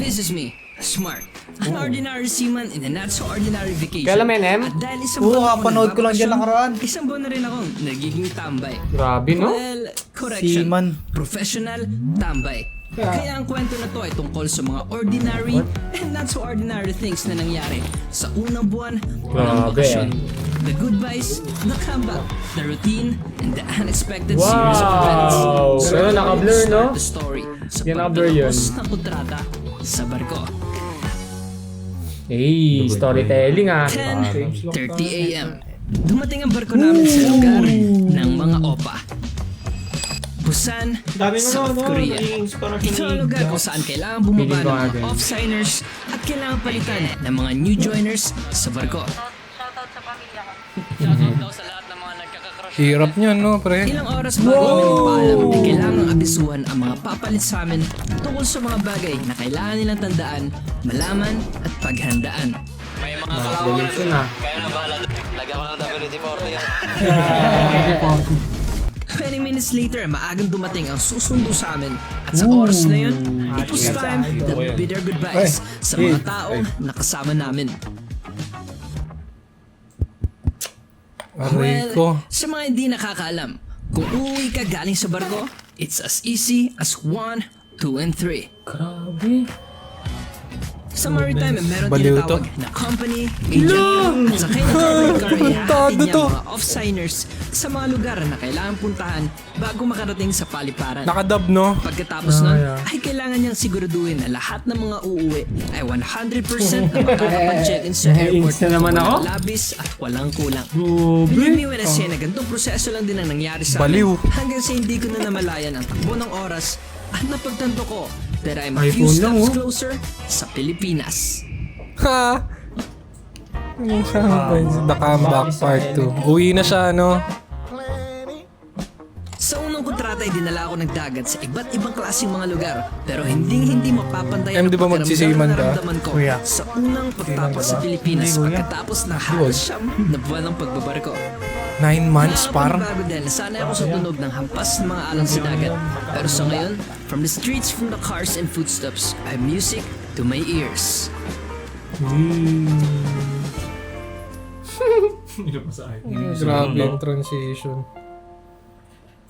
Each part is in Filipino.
This is me, Smart. An ordinary seaman in a not-so-ordinary vacation. Kailan, M? At dahil isang Oo, buwan ako kapanood ko lang dyan nakaraan. Isang buwan na rin akong nagiging tambay. Grabe, no? Well, correction. Seaman. Professional tambay. Kaya ang kwento na to ay tungkol sa mga ordinary and not so ordinary things na nangyari sa unang buwan ng Grabe. bakasyon. The goodbyes, the comeback, the routine, and the unexpected series of events. Wow! Pero naka-blur, let's no? start the story sa Yan, naka-blur yun. pagtatapos ng kontrata sa barko. Hey, storytelling ah. 10:30 a.m. Dumating ang barko namin sa lugar ng mga opa. Busan, Dami mo South no, Korea. naging inspiration Ito ang ni lugar kung saan kailangan bumaba Feeling ko ng mga agad. off-signers at kailangan palitan ng mga new joiners sa barko. Shoutout sa pamilya ko. Hirap niyan, no, pre? Ilang oras bago kami magpaalam ay kailangang abisuhan ang mga papalit sa amin tungkol sa mga bagay na kailangan nilang tandaan, malaman at paghandaan. Evolution ah. 20 minutes later, maagang dumating ang susundo sa amin. At sa oras na yun, it was time to bid our goodbyes sa mga taong nakasama namin. Aray ko. Sa mga hindi nakakaalam, kung uuwi ka galing sa barko, it's as easy as 1, 2, and 3. Grabe. Sa maritime, meron Baliw tinatawag na company, agent, at sa kanya car ay hahatid niya mga off-signers sa mga lugar na kailangan puntahan bago makarating sa paliparan. Nakadub, no? Pagkatapos nun, yeah. ay kailangan niyang siguraduhin na lahat ng mga uuwi ay 100% na makakapag-check-in sa airport Instant naman na ako. walang labis at walang kulang. Grabe. Believe me when I say na ganitong proseso lang din ang nangyari sa Baliw. amin hanggang sa hindi ko na namalayan ang takbo ng oras at napagtanto ko that I'm a iPhone few lang, steps oh. closer sa Pilipinas. Ha? The Comeback Part 2. Uwi na siya, no? Sa unang kontrata ay dinala ako ng dagat sa iba't ibang klaseng mga lugar pero hindi mapapantay Em, di ba magsisiman ka? naramdaman ko sa unang pagtapos sa Pilipinas pagkatapos ng halos 9 na buwan ng pagbabarko. 9 months, par? Bago dahil nasanay ako sa tunog ng hampas ng mga alon sa dagat. Pero sa ngayon, from the streets, from the cars and footsteps, I have music to my ears. Grabe yung transition.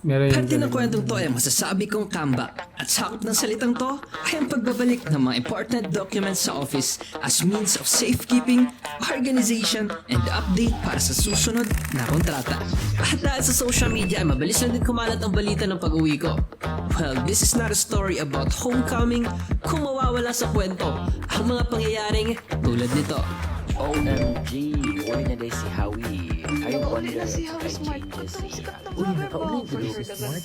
Meron Parte yun. ng kwentong to ay masasabi kong comeback at sakop ng salitang to ay ang pagbabalik ng mga important documents sa office as means of safekeeping, organization, and update para sa susunod na kontrata. At dahil sa social media ay mabilis na din kumalat ang balita ng pag-uwi ko. Well, this is not a story about homecoming kung mawawala sa kwento ang mga pangyayaring tulad nito. OMG, uwi na day si Howie. I wonder na si if Howie I Smart. changes siya. Uy, nakaulit din si Smart.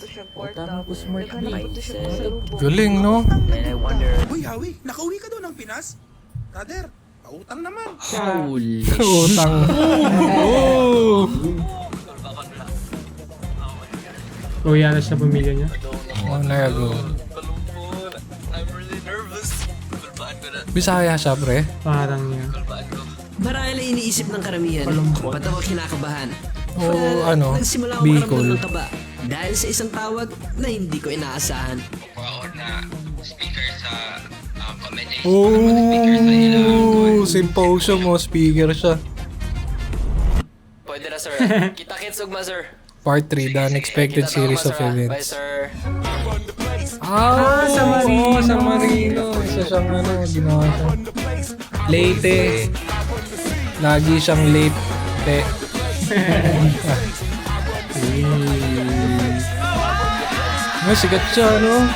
Tama po Smart mindset. Galing, no? And I wonder, Uy, Hawi, nakauwi ka doon ng Pinas? Brother, pautang naman. Holy Utang. Oh! Uwi na siya pamilya niya. Go. Bisaya siya, pre. Parang niya. Marahil ay iniisip ng karamihan kung ba't ako kinakabahan. O, ano, nagsimula ako Bicol. makaramdam ng kaba dahil sa isang tawag na hindi ko inaasahan. Oh, symposium mo, speaker siya. Pwede na sir. Kita-kits ugma sir. Part 3, the unexpected series of Bye events. sir. Sa Marino. Sa Marino. Isa siyang ano, ginawa siya. Late. Lagi siyang late. Ay, sikat siya, no?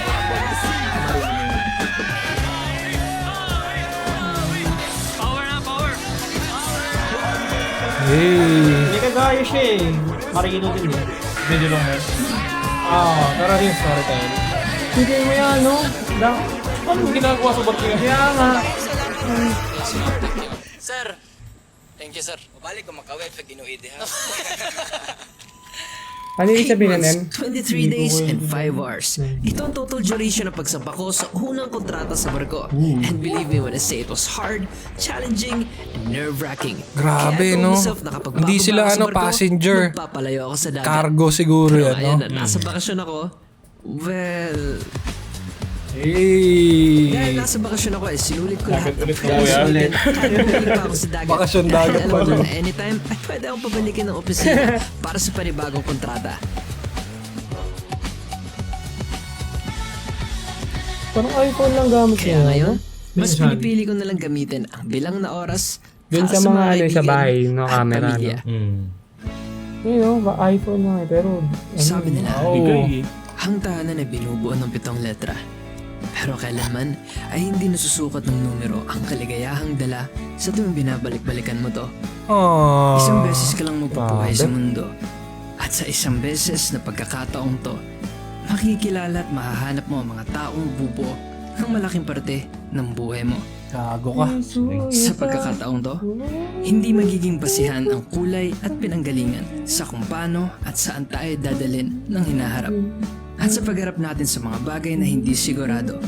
Hey. Hindi ka gaya siya eh. Marino din eh. Medyo lang eh. Tara rin storytelling. Sige mo yan, no? Ano ginagawa sa barko yan? Kaya nga. Sir. Thank you sir. Balik ko makawet sa ginuide ha. Ano yung sabihin na 23 days and 5 hours. Ito ang total duration ng pagsamba ko sa unang kontrata sa barko. And believe me when I say it was hard, challenging, and nerve-wracking. Grabe, Kaya I told no? myself na kapag Hindi bababa sila, ako sa ano, barko, passenger. magpapalayo ako sa dagat. Cargo siguro Pero yan, no? ngayon na nasa bakasyon ako, well, Dahil Hey! nasa bakasyon ako sinulit ko lahat ng ulit na, friends. kuya. Ulit. Bumalik pa ako sa dagat. Bakasyon Dahil dagat alam pa ko dun. na anytime ay pwede akong pabalikin ng opisina para sa panibagong kontrata. Parang iPhone lang gamit Kaya niya. ngayon, no? mas Minsan. pinipili ko na lang gamitin ang bilang na oras Dun para sa mga ano, sa kaibigan bahay, no, at camera, pamilya. Yun no, iPhone lang eh, pero... Sabi nila, Bigay. ang tahanan ay binubuo ng 7 letra. Pero kailanman ay hindi nasusukat ng numero ang kaligayahang dala sa tuwing binabalik-balikan mo to. Aww. Isang beses ka lang magpapuhay grabe. sa mundo. At sa isang beses na pagkakataong to, makikilala at mahahanap mo ang mga taong bubuo ng malaking parte ng buhay mo. Gago ka. Sa pagkakataong to, hindi magiging basihan ang kulay at pinanggalingan sa kung paano at saan tayo dadalhin ng hinaharap. At sa pagharap natin sa mga bagay na hindi sigurado,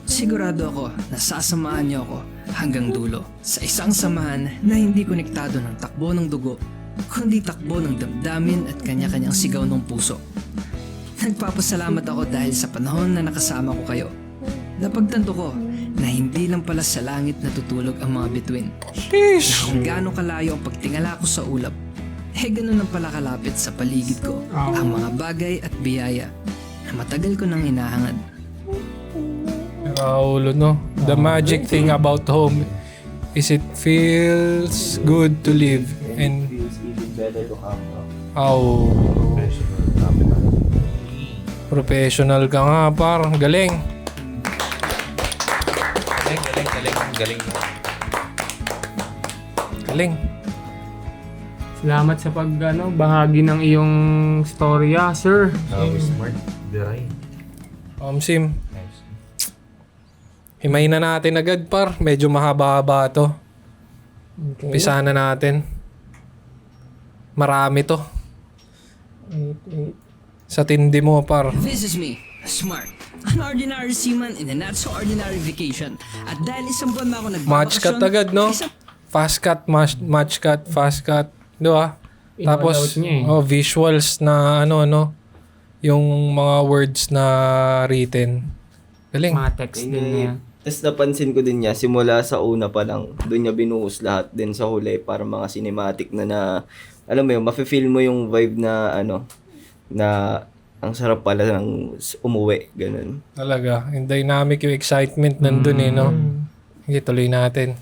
sigurado ako na sasamahan niyo ako hanggang dulo sa isang samahan na hindi konektado ng takbo ng dugo, kundi takbo ng damdamin at kanya-kanyang sigaw ng puso. Nagpapasalamat ako dahil sa panahon na nakasama ko kayo. Napagtanto ko na hindi lang pala sa langit natutulog ang mga bituin. Sheesh! Kung gaano kalayo ang pagtingala ko sa ulap, ganun ang pala kalapit sa paligid ko ang mga bagay at biyaya na matagal ko nang hinahangad. Raulo, no? The magic thing about home is it feels good to live and professional ka nga, par. Galing. Galing. Salamat sa pag, bahagi ng iyong storya, sir. Sim. Himayin na natin agad, par. Medyo mahaba-haba to. Okay. Pisa na natin. Marami to. 8. Sa tindi mo, par. This is me, Smart. An ordinary seaman in a not so ordinary vacation. At dahil isang buwan na ako Match cut nagbabakasyon, agad, no? Fast cut, match cut, fast cut. Di ba? Tapos, In-all out niya eh. visuals na yung mga words na written. Galing. Mga text din niya. Tapos napansin ko din niya, simula sa una pa lang, doon niya binuhos lahat din sa huli para mga cinematic na alam mo yun, mafe-feel mo yung vibe na na ang sarap pala ng umuwi, ganun. Talaga. Yung dynamic, yung excitement nandun no? Sige, tuloy natin.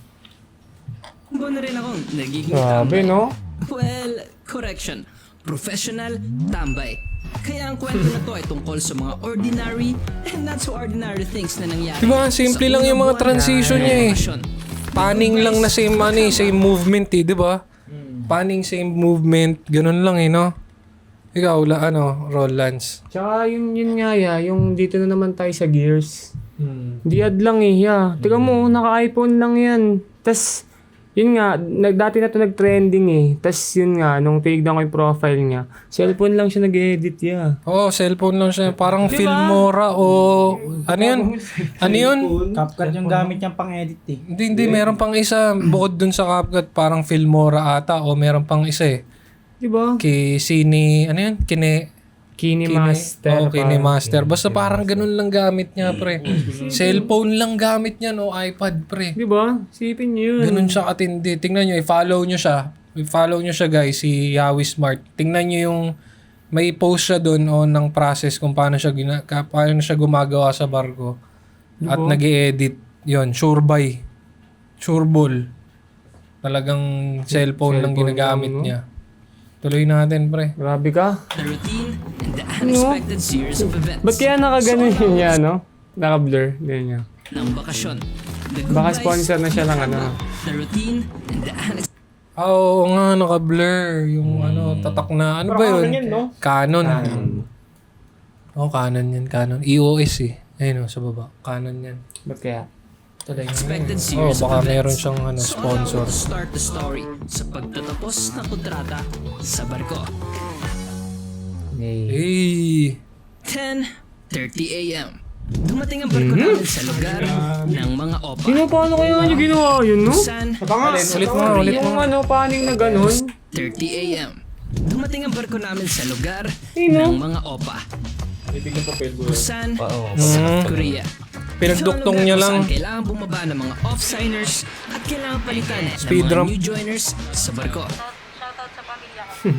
buwan na rin akong nagiging Grabe, tambay. no? Well, correction. Professional tambay. Kaya ang kwento na to ay tungkol sa mga ordinary and not so ordinary things na nangyari. Diba, ang simple sa lang yung mga unang buwan transition ng niya eh. bakasyon. Panning lang na same same movement di ba? Panning same movement, ganun lang no? Ikaw, Rollans. Tsaka yun nga yung dito na naman tayo sa Gears. Di ad lang Tiga mo, naka-iPhone lang yan. Tas, yun nga, dati na to nag-trending Tas yun nga, nung tinignan ko yung profile niya, cellphone lang siya nag-edit Oo, cellphone lang siya. Parang Filmora o... Ano yun? CapCut yung gamit niyang pang-edit eh. Hindi. Meron pang isa. Bukod dun sa CapCut, parang Filmora ata. O meron pang isa eh. Diba? Oo, KineMaster. KineMaster. Basta parang ganun lang gamit niya, pre. Cellphone lang gamit niya, no? iPad, pre. Diba? Sipin niyo yun. Ganun siya katindi. Tingnan nyo, i-follow nyo siya. I-follow nyo siya, guys, si Howie Smart. Tingnan nyo yung may post siya doon ng process kung paano siya gumagawa sa barko. At nag-i-edit. Yun, Sureball. Talagang cellphone lang ginagamit niya. Tuloy natin, pre. Grabe ka. The routine and the unexpected series of events. Ba't kaya nakaganon yun niya, no? Naka-blur. Ganyan niya. Ng bakasyon. The good Baka guys, sponsor na siya ng The routine and the unexpected. Oo nga, naka-blur. Yung tatak na, ano ba yun? Canon yan, no? Canon. Oo, Canon yan, Canon. EOS eh. Ayun sa baba. Canon yan. Ba't kaya? Expected series baka of events. meron siyang sponsor. So, start the story sa pagtatapos ng kontrata sa barko. Hey! 10:30 a.m. Dumating ang barko namin sa lugar ng mga opa. Paano kaya niya ginawa yun, no? San Ulit mo. Paning na ganon. 30 a.m. Dumating ang barko namin sa lugar Sino? ng mga opa. Busan, South Korea. Pinagduktong niya lang. Kailangan bumaba ng mga off-signers at kailangan palitan ng Speed mga ramp. new joiners sa barko. Shoutout sa pamilya ko.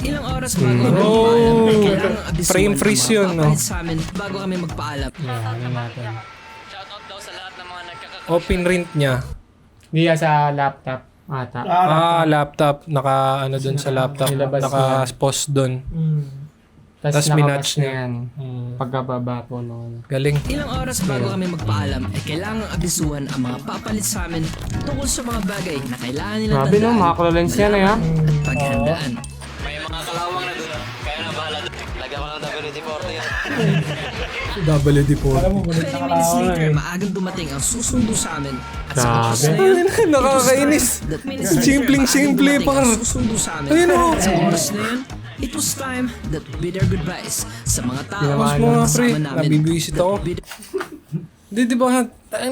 Ilang oras bago kami magpaalam, ay kailangan abisuan Frame ang freeze mga yun, no? papalit sa amin bago kami magpaalam. Ano natin. Open rent niya. Hindi sa laptop ata. Laptop. Naka ano dun sa laptop. Nilabas Naka-post dun. Tas Tapos minatch nakabas na niya. yan. Pagkababa po noon. Galing. Ilang oras bago kami magpaalam, ay kailangan abisuan ang mga papalit sa amin tungkol sa mga bagay na kailangan nilang Grabe no, mga klolens yan eh ha. at paghandaan. WD-40. Alam mo, bulit 20 na minutes kalawa later, eh. maagang dumating ang susundo sa amin. At sa Grabe. oras na yun, Nakakainis. Simpleng-simple, par. Susundo sa amin. Ayun, oh. At sa oras na yun, it was time that we bid our goodbyes sa mga tao Ginawa Mas mga pre, kasama namin. nabibisit ako. Di ba,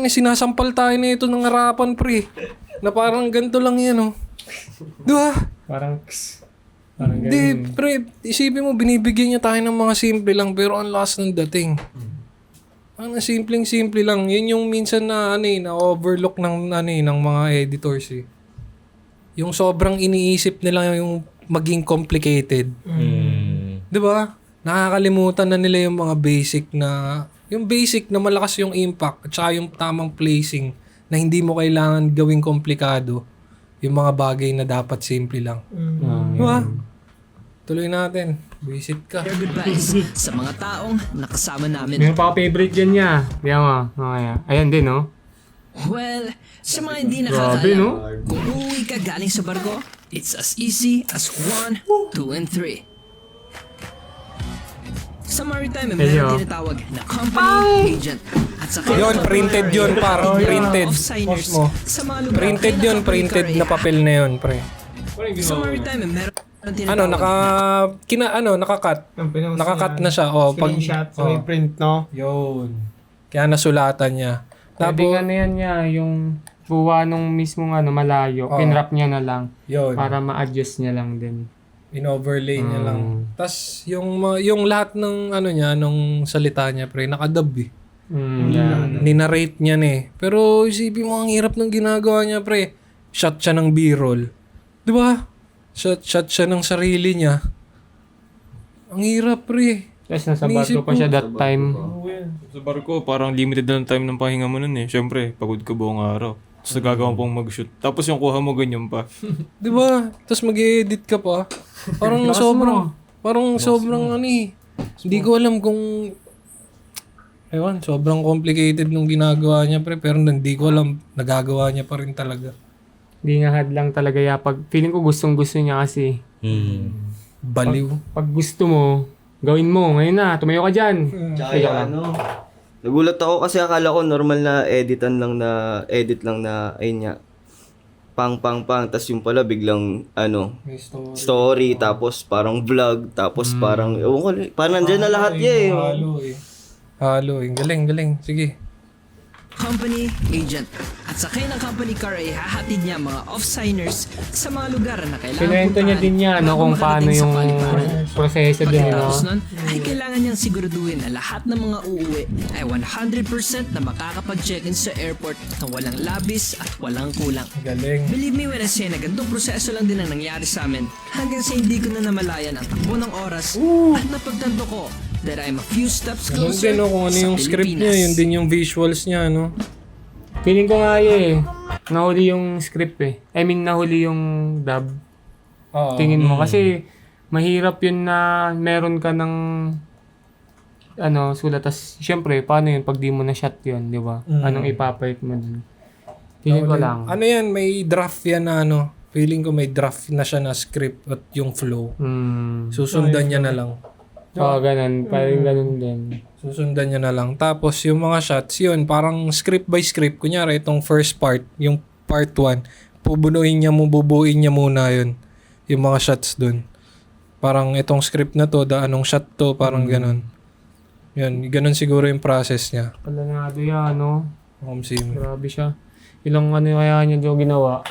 sinasampal tayo na ito ng harapan pre. Na parang ganito lang yan oh. Di ba? Parang parang Di, ganun. pre, isipin mo, binibigyan niya tayo ng mga simple lang pero ang last ng dating. Ang simpleng-simple lang. Yun yung minsan na, na overlook ng, ng mga editors eh. Yung sobrang iniisip nila yung maging complicated. Di ba? Nakakalimutan na nila yung mga basic na malakas yung impact at saka yung tamang placing na hindi mo kailangan gawing komplikado yung mga bagay na dapat simple lang. Di ba? Tuloy natin. Visit ka. Our goodbyes sa mga taong nakasama namin. Meron pa ako favorite dyan niya. Diyan mo. Okay. Ayan din no. Well, sa mga hindi Grabe nakakaalam, no. kung uuwi ka galing sa barko, it's as easy as 1, 2, and 3. Sa maritime, may Hello. meron tinatawag na company agent. At sa Yun, printed yun, par. Printed. Off-signers Post mo. sa mga lugar. Printed kaya yun, naka-company printed car na papel na yun, pre. Sa maritime, meron tinatawag Nakakat. Ang pinost Nakakat niya. na siya. Oh, Screenshot, so may print, no? Yun. Kaya nasulatan niya. Pwede Tapos, nga na yan niya. Yung buwa nung mismong malayo. Oo. Pinrap niya na lang. yun. Para ma-adjust niya lang din. In-overlay niya lang. Tapos, yung lahat ng nung salita niya, pre, nakadub eh. Yan. Ninarrate niya eh. Pero isipin mo, ang hirap ng ginagawa niya, pre. Shot siya ng B-roll. Di ba? Shot siya ng sarili niya. Ang hirap, pre. Tapos nasa Iniisip barko pa siya that time. Sa barko, parang limited lang time ng pahinga mo nun eh. Siyempre, pagod ka buong araw. Tapos nagagawa pong mag-shoot. Tapos yung kuha mo ganyan pa. Di ba? Tapos mag-edit ka pa. Parang sobrang hindi ko alam kung sobrang complicated nung ginagawa niya pre, pero hindi ko alam nagagawa niya pa rin talaga. Hindi nga hadlang talaga ya. Pag feeling ko gustong-gusto niya kasi. Baliw. Pag gusto mo, gawin mo. Ngayon na, tumayo ka dyan. Tsaka nagulat ako kasi akala ko normal na edit lang na, ayun nga, pang, tas yung pala biglang, May story, tapos parang vlog, tapos parang, ewan ko, parang nandyan na lahat yan eh. Halo eh. Galing. Sige. company agent. At sakay ng company car ay hahatid niya mga off-signers sa mga lugar na kailangan Kinuwento niya din niya bago kung paano makarating sa yung paliparan. proseso din. Pagkatapos nun, ay kailangan niyang siguraduhin na lahat ng mga uuwi ay 100% na makakapag-check-in sa airport na walang labis at walang kulang. Galing. Believe me when I say na ganitong proseso lang din ang nangyari sa amin hanggang sa hindi ko na namalayan ang takbo ng oras at napagtanto ko that I'm a few steps Ganun closer din no, kung ano sa yung script niya, Pilipinas. yun din yung visuals niya, no? Feeling ko nga nahuli yung script eh. I mean, nahuli yung dub. Oo. Tingin mo. Kasi mahirap yun na meron ka ng sulat. Tas syempre, paano yun pag di mo na shot yun, di ba? Anong ipapalit mo dun? Feeling ko lang. Ano yan, may draft yan na feeling ko may draft na siya na script at yung flow. Susundan niya na lang. Oo, ganun. Parang ganun din. Susundan niya na lang. Tapos yung mga shots, yun, parang script by script. Kunyari, itong first part, yung part 1, bubuuin niya muna yun. Yung mga shots dun. Parang itong script na to, anong shot to, parang ganun. Yan, ganun siguro yung process niya. Palanado yan, no? Sim. Grabe siya. Ilang kaya niya doon ginawa.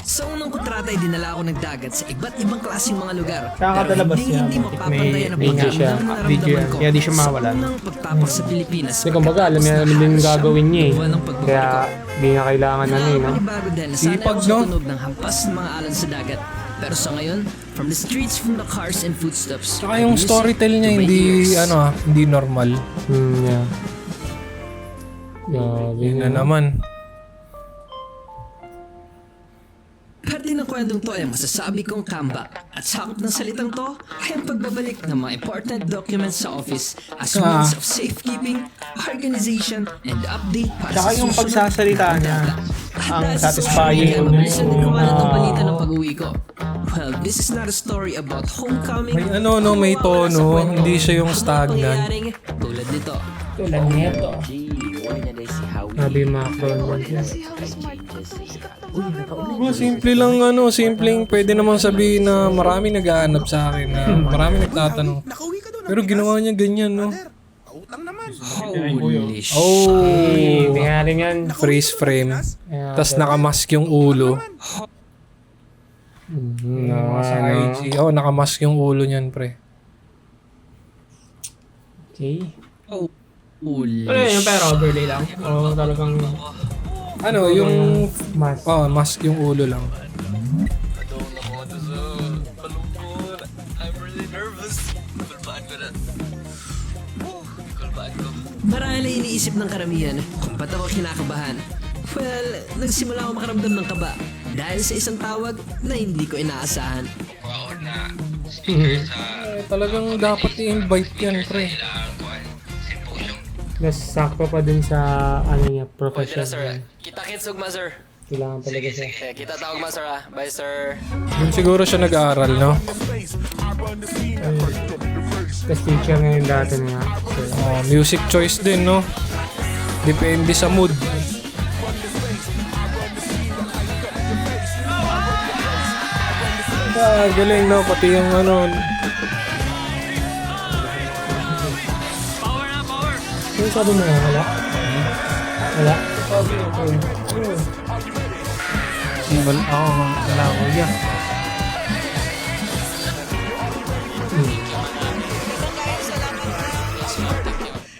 Sa unang kontrata ay dinala ako ng dagat sa iba't ibang klaseng mga lugar. Kakatalabas Pero niya, hindi butik mapapantayan ang may video siya. pagkakamdam na Video naramdaman yan. ko Kaya di siya sa mawalan. unang pagtapak sa Pilipinas. Kasi kumbaga, alam niya din yung gagawin niya eh. Buwan ng pagbabarko. Kaya di na kailangan ano eh, no? Panibago din na sanay Sipag, ako sa no? tunog ng hampas ng mga alon sa dagat. Pero sa ngayon, from the streets, from the cars and footsteps. Tsaka yung music storytell niya to my hindi, ears. hindi normal. Yeah. Grabe Yun na na. naman. Parte ng kwentong to ay masasabi kong kamba. At sakop ng salitang to ay ang pagbabalik ng mga important documents sa office as means of safekeeping, organization, and update para Tsaka sa yung susunod pagsasalita na niya, data. ang Dahil sa satisfying. social media, mabilisan din kumalat ang balita ng pag-uwi ko. Well, this is not a story about homecoming. May ano, no, may Kung wala sa tono, kwento, hindi siya yung ang mga stagnant. pangyayaring Tulad nito. Tulad nito. G, word na day si Howie. Grabe yung mga front niya. Simple lang simpleng pwede namang sabihin na marami nag-aanap sa akin, na marami nagtatanong. Nakauwi ka doon. Pero ginawa niya ganyan, no? Brother, pautang naman. Holy shit. Oh, Tingnan yan. freeze frame. Tapos nakamask yung ulo. Sa IG. Oh, nakamask yung ulo niyan, pre. Okay. Holy Ano yun, pero overlay lang? O talagang... Ano, yung... Mas. Oh, mask yung ulo lang. Marahil ay iniisip ng karamihan kung ba't ako kinakabahan. Well, nagsimula ako makaramdam ng kaba dahil sa isang tawag na hindi ko inaasahan. Talagang dapat i-invite yan, pre. Mas sakto pa dun sa ano niya, professional. Kita-kits ugma, sir. Kailangan talaga siya. Kita tawag ma, sir, ah. Bye, sir. Yun siguro siya nag-aaral, no? Tapos teacher ngayon dati na nga. So, Music choice din, no? Depende sa mood. Galing, no? Pati yung ano... ano sabi mo nga? Wala? Wala? Wala ko yan.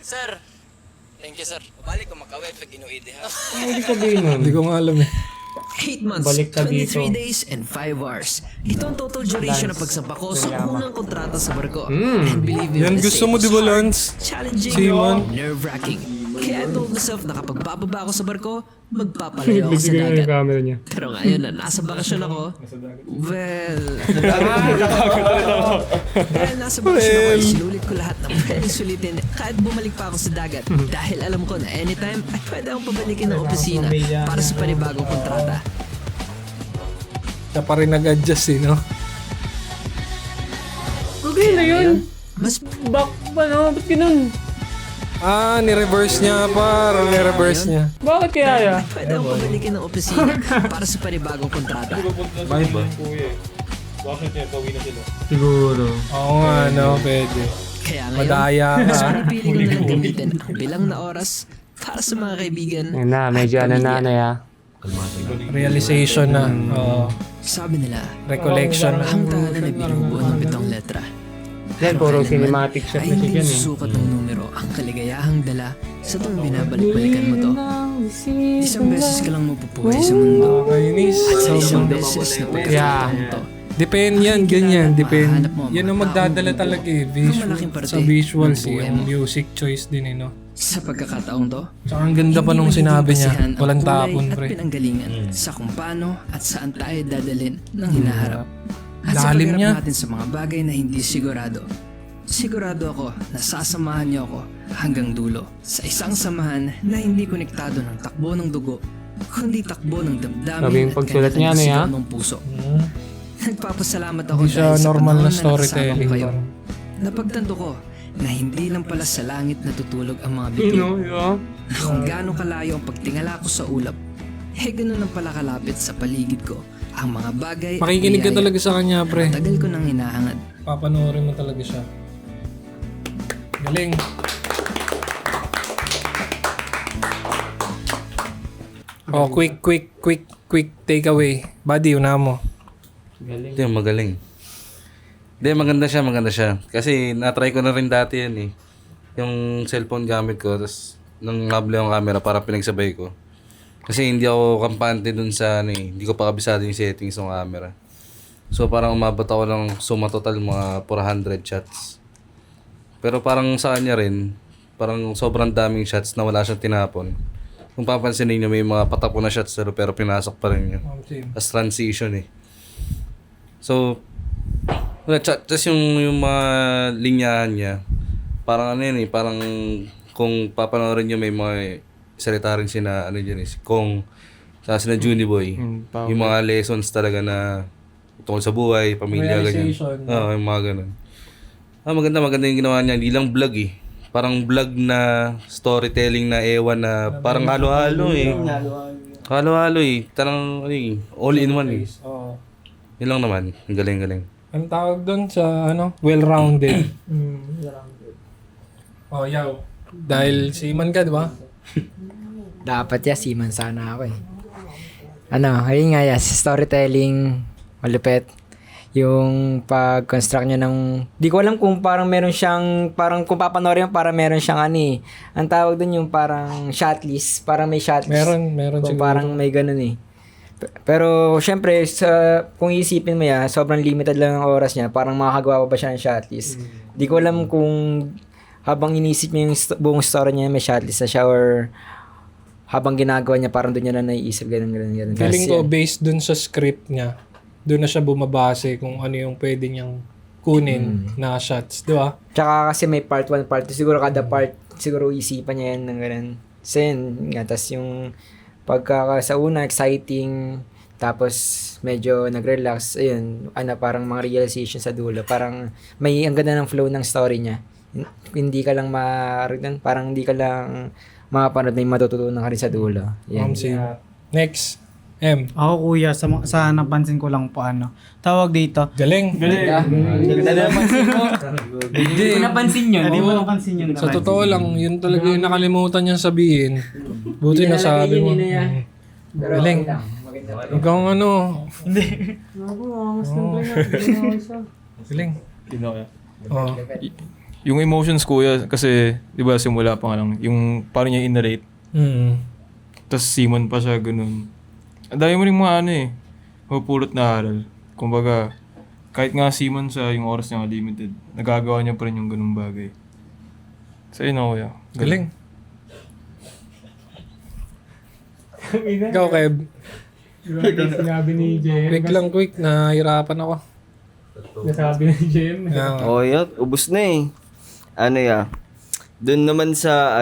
Sir! Thank you, sir. Balik ko makawet pag inuidi, ha? Ano ibig sabihin nun? Hindi ko nga alam eh. 8 months, Balik ka 23 dito. days, and 5 hours. Ito ang total duration ng pagsampa ko sa unang kontrata sa barko. And believe me, Yan when I gusto say mo, it was di ba, hard, Lance? challenging, Simon? nerve-wracking. Kaya I told myself na kapag bababa ako sa barko, magpapalayo ako sa Nagbigay dagat. yung camera niya. Pero ngayon na nasa bakasyon ako, well... Dahil nasa bakasyon ako, sinulit ko lahat ng pwedeng sulitin kahit bumalik pa ako sa dagat. Dahil alam ko na anytime ay pwede akong pabalikin ng opisina para sa panibagong kontrata. Siya pa rin nag-adjust eh, no? Okay na yun. Mas Back pa no? Ba't ganun? Ni-reverse niya pa. Ni-reverse niya. Bakit kaya ya? pwede akong pabalikin ng opisina para sa panibagong kontrata. Siguro. Oo nga, no? Pwede. Kaya ngayon, Madaya mas ka. pinipili ko na lang gamitin ang bilang na oras para sa mga kaibigan. Yan na, medyo at ano pamilya. na ya. Realization na. Oo. Sabi nila, Recollection na. ang tahanan ay binubuo ng 7 letra. Yan, puro cinematic shot Ay na siya hindi dyan eh. susukat ng numero ang kaligayahang dala sa tuwing binabalik-balikan mo to. Isang beses ka lang mapupuhay sa mundo. Kainis. At sa isang beses na pagkakataon to. Depende yan, ganyan. Depende. Mahanap mo ang Yan ang mga magdadala taong talaga eh. malaking parte Sa visuals ng eh. buhay Yung mo. music choice din eh, no? Sa pagkakataong to, Tsaka ang ganda pa nung hindi sinabi niya. basihan ang Walang kulay tapon, at pre. pinanggalingan sa kung paano at saan tayo dadalhin ng hinaharap. At sa Lalim pagharap niya. natin sa mga bagay na hindi sigurado. Sigurado ako na sasamahan niyo ako hanggang dulo sa isang samahan na hindi konektado ng takbo ng dugo, kundi takbo ng damdamin Sabi yung at pagsulat niya, ano, kanya-kanyang ya? sigaw ng puso. Nagpapasalamat ako Hindi siya dahil sa normal panahon na nasama storytelling. ko kayo. Parang. Napagtanto ko na hindi lang pala sa langit natutulog ang mga bituin. Sino? Yeah. Na kung gaano kalayo ang pagtingala ko sa ulap, ganun ang pala kalapit sa paligid ko ang mga bagay at Makikinig ka biyaya. talaga sa kanya, pre. Tagal ko nang hinahangad. Papanoorin mo talaga siya. Galing. Oh, quick takeaway. Buddy, una mo. Galing. Ito yung magaling. Hindi, maganda siya. Kasi na-try ko na rin dati yan eh. Yung cellphone gamit ko, tapos nang nabli yung camera para pinagsabay ko. Kasi hindi ako kampante dun sa hindi ko pa kabisado yung settings ng camera. So parang umabot ako ng suma total mga 400 shots. Pero parang sa kanya rin, parang sobrang daming shots na wala siyang tinapon. Kung papansin niyo may mga patapon na shots pero pinasok pa rin yun. As transition eh. So, tapos yung mga linyahan niya, parang parang kung papanoorin niyo may mga salita rin siya na dyan kung sa sina Juni Boy, yung mga lessons talaga na tungkol sa buhay, pamilya, ganyan. Oo, yung mga ganun. Maganda yung ginawa niya. Hindi lang vlog eh. Parang vlog na storytelling na ewan na parang halo-halo eh. Halo-halo eh. Tarang all in one eh. Oo. Yun lang naman. Ang galing. Ang tawag doon sa well-rounded. Oh, yaw. Dahil seaman ka, di ba? Dapat seaman sana ako eh. Ayun nga storytelling, malupit. Yung pag-construct niya ng... Di ko alam kung parang meron siyang... Parang kung papanoorin parang meron siyang ang tawag dun yung parang shot list. Parang may shot list. Meron Kung siguro. parang may ganun eh. Pero syempre, kung isipin mo sobrang limited lang ang oras niya. Parang makakagawa pa ba siya ng shot list. Di ko alam kung habang inisip niya yung buong story niya may shot list na siya or habang ginagawa niya parang doon niya na naiisip ganun. Feeling ko based dun sa script niya, doon na siya bumabase kung ano yung pwede niyang kunin na shots, di ba? Tsaka kasi may part 1, part 2. Siguro kada part, siguro isipan niya yan ng ganun. So yun nga, tas yung sa una, exciting, tapos medyo nag-relax, ayun, parang mga realization sa dulo. Parang may ang ganda ng flow ng story niya. Hindi ka lang parang hindi ka lang mapapanood, may matututunan ka rin sa dulo. Yan. Next. M. Ako kuya, sa napansin ko lang po tawag dito. Galing. Hindi ko napansin yun. Hindi mo napansin yun. Sa totoo lang, yun talaga yung nakalimutan niyang sabihin. Buti na sabi mo. Galing. Huwag kang Galing. Oh. Yung emotions kuya, kasi, di ba, simula pa nga lang, yung parang niya in-narrate. Tapos Simon pa siya, ganun. Ang dami mo rin mga mapupulot na aral. Kumbaga, kahit nga Simon sa yung oras niya limited, nagagawa niya pa rin yung ganung bagay. So, yun kuya. Galing. Ikaw, Kev. Sinabi ni JM. Quick, nahihirapan ako. Nasabi ni JM. Ubus na eh. Doon naman sa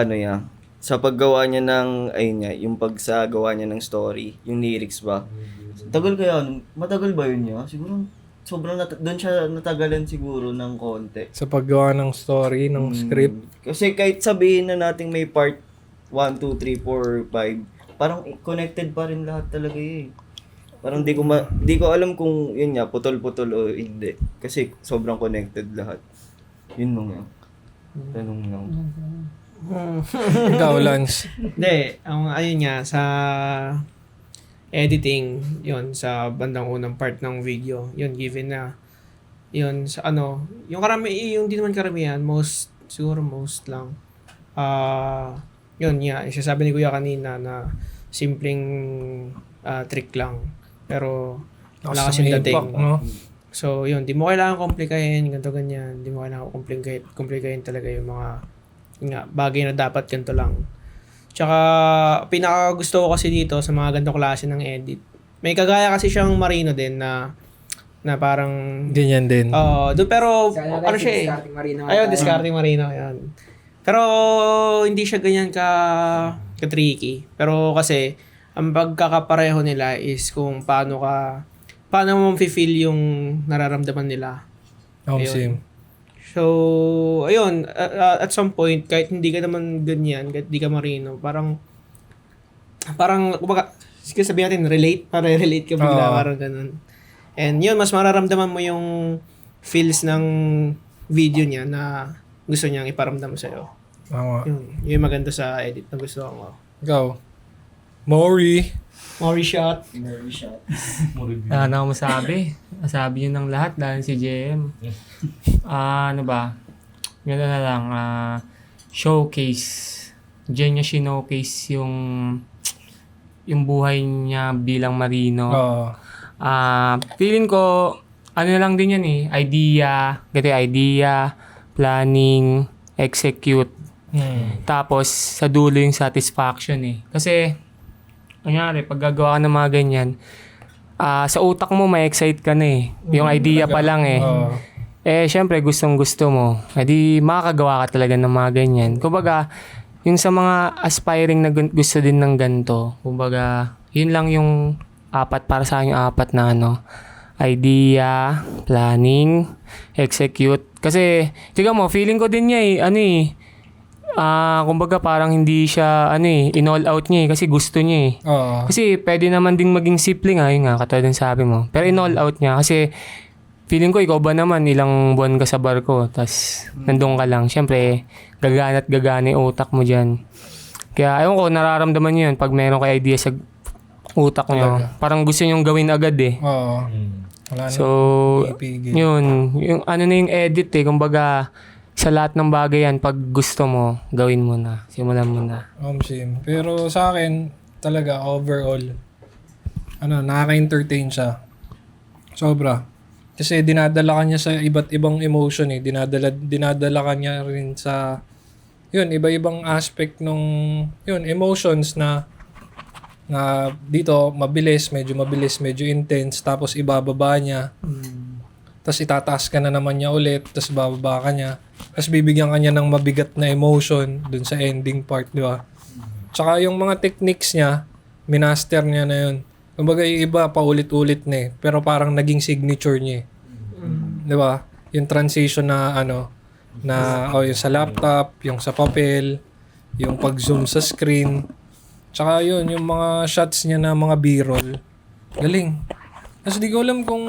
sa paggawa niya ng yung pagsagawa niya ng story, yung lyrics ba. Matagal ba yun niya? Siguro sobrang doon siya natagalan siguro ng konti. Sa paggawa ng story, ng script. Kasi kahit sabihin na nating may part 1, 2, 3, 4, 5, parang connected pa rin lahat talaga eh. Parang di ko alam kung yun nga, putol-putol o hindi. Kasi sobrang connected lahat. Yun lang. Tanong lang. Ikaw, Lance. Hindi, ayun nga, sa editing, yun, sa bandang unang part ng video, yun, given na, yun, sa yung di naman karamihan, siguro most lang. Yun, isasabi ni Kuya kanina na simpleng trick lang. Pero, wala kasing dating. No? So, yun, di mo kailangan komplikahin, ganito ganyan. Di mo kailangan komplikahin talaga yung mga bagay na dapat ganito lang. Tsaka, pinaka gusto ko kasi dito sa mga ganito klase ng edit. May kagaya kasi siyang Marino din na parang... Ganyan din. Pero, siya eh. Discarding Marino. Ayun. Pero, hindi siya ganyan ka-tricky. Pero kasi, ang pagkakapareho nila is kung paano mo feel yung nararamdaman nila. Same. So, ayun, at some point, kahit hindi ka naman ganyan, kahit hindi ka Marino, parang, sige sabihin natin, relate ka bigla, parang ganun. And yun, mas mararamdaman mo yung feels ng video niya na gusto niyang iparamdam sa'yo. Tama. Yun yung maganda sa edit na gusto ko. Ikaw. Maury. Mori shot. Wala na akong masabi. Masabi yun ng lahat dahil si JM. Ano ba? Gano'n na lang. Showcase. Diyan niya showcase yung buhay niya bilang marino. Oo. Feeling ko, ano lang din yan eh. Idea, planning, execute. Tapos, sa dulo yung satisfaction eh. Kasi, kunyari, pag gagawa ka ng mga ganyan, sa utak mo, may excite ka na eh. Yung idea pa lang eh. Syempre, gustong-gusto mo. Di makakagawa ka talaga ng mga ganyan. Kumbaga, yung sa mga aspiring na gusto din ng ganito, kumbaga, yun lang yung para sa akin yung apat na idea, planning, execute. Kasi, tiga mo, feeling ko din niya kumbaga parang hindi siya, in-all out niya kasi gusto niya eh. Kasi pwede naman ding maging simple nga, yun nga, katulad ng sabi mo. Pero in-all out niya kasi feeling ko ikaw ba naman ilang buwan ka sa barko, tas nandun ka lang. Siyempre, gagana yung utak mo dyan. Kaya ewan ko, nararamdaman niyo yun pag meron kayo idea sa utak niyo. Parang gusto niyong gawin agad eh. Oo. Wala na. So, yun. Yung yung edit eh. Kumbaga, sa lahat ng bagay yan, pag gusto mo, gawin mo na. Simulan mo na. Sim. Pero sa akin, talaga, overall, nakaka-entertain siya. Sobra. Kasi dinadala ka niya sa iba't ibang emotion eh. Dinadala ka niya rin sa, iba-ibang aspect nung, emotions na dito, medyo intense, tapos ibababa niya. Tapos itataas ka na naman niya ulit, tapos bababa ka niya. Tapos bibigyan ka niya ng mabigat na emotion dun sa ending part, di ba? Tsaka yung mga techniques niya, minaster niya na yun. Kumbaga yung iba, paulit-ulit na eh. Pero parang naging signature niya eh. Di ba? Yung transition na yung sa laptop, yung sa papel, yung pag-zoom sa screen. Tsaka yun, yung mga shots niya na mga b-roll. Galing. Tapos di ko alam kung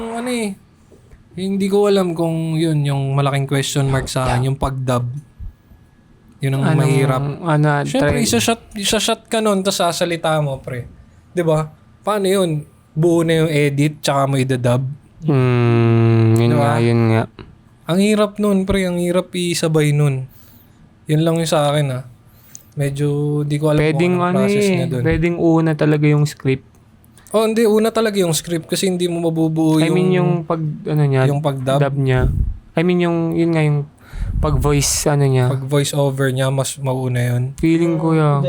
hindi ko alam kung yun, yung malaking question mark sa akin, yung pag-dub. Yun ang mahirap. Siyempre, isa-shot ka nun, tapos sasalita mo, pre. Diba? Paano yun? Buo na yung edit, tsaka mo idadub. Yun nga. Ang hirap nun, pre. Ang hirap isabay nun. Yun lang yung sa akin, Medyo, di ko alam kung anong process niya dun. Pwedeng una talaga yung script. Hindi. Una talaga yung script kasi hindi mo mabubuo yung yung pag-dub. Dub niya. Yung pag-voice, Pag-voice over niya, mas mauna yun. Feeling ko yan.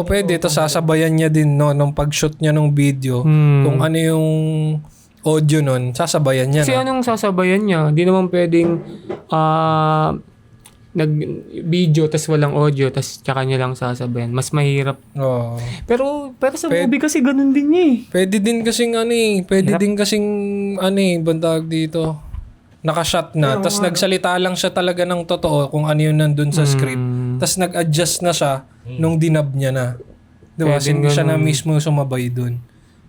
Pwede. Tapos sasabayan niya din, nung pag-shoot niya ng video, kung ano yung audio nun, sasabayan niya. Kasi anong sasabayan niya? Di naman pwedeng nag-video tas walang audio tas tsaka niya lang sasabayan. Mas mahirap. Pero sa movie kasi ganun din niya eh. Pwede din kasing bantag dito. Nakashot na. Tas nagsalita lang siya talaga ng totoo kung ano yun nandun sa script. Tas nag-adjust na siya nung dinab niya na. Diba? Siya na mismo sumabay dun.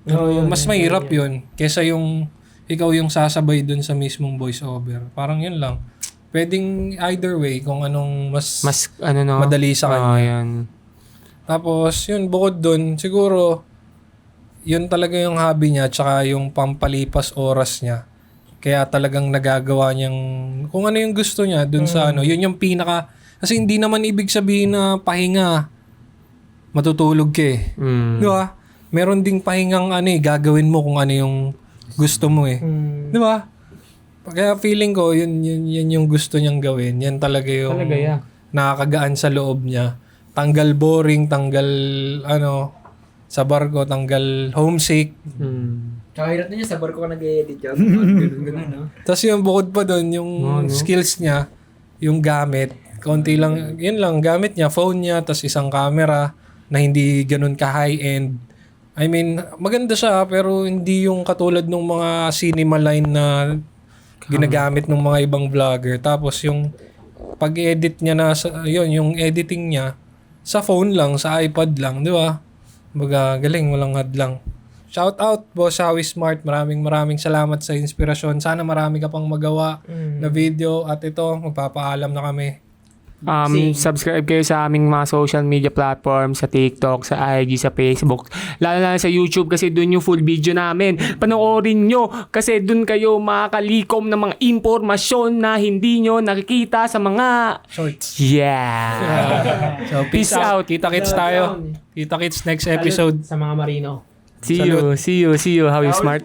Pero mas mahirap yun kesa yung ikaw yung sasabay dun sa mismong voice over. Parang yun lang. Pwedeng either way kung anong mas madali sa kanya. Yan. Tapos, yun, bukod dun, siguro, yun talaga yung hobby niya tsaka yung pampalipas oras niya. Kaya talagang nagagawa niyang, kung ano yung gusto niya dun sa yun yung pinaka, kasi hindi naman ibig sabihin na pahinga, matutulog ka eh. Di ba? Meron ding pahingang gagawin mo kung ano yung gusto mo eh. Di ba? Kaya feeling ko, yun yung gusto niyang gawin. Yan talaga yung nakakagaan sa loob niya. Tanggal boring, tanggal sa barko, tanggal homesick. Tsaka hirap na niya, sa barko ka nag-edit yan. Ganun. Tapos yung bukod pa doon, yung skills niya, yung gamit, konti lang, yun lang, gamit niya, phone niya, tapos isang camera na hindi ganun ka high-end. I mean, maganda siya, pero hindi yung katulad ng mga cinema line na ginagamit ng mga ibang vlogger. Tapos yung pag-edit niya yung editing niya sa phone lang, sa iPad lang, di ba? Baga, galing, walang hadlang. Shout out, Boss Howie Smart. Maraming salamat sa inspirasyon. Sana marami ka pang magawa na video. At ito, magpapaalam na kami. Subscribe kayo sa aming mga social media platforms, sa TikTok, sa IG, sa Facebook. Lalo na sa YouTube kasi dun yung full video namin. Panoorin nyo kasi dun kayo makakalikom ng mga impormasyon na hindi nyo nakikita sa mga Shorts. Yeah. So, peace out. Kita-kits tayo. Kita-kits next episode. Sa mga marino. See you. How you smart?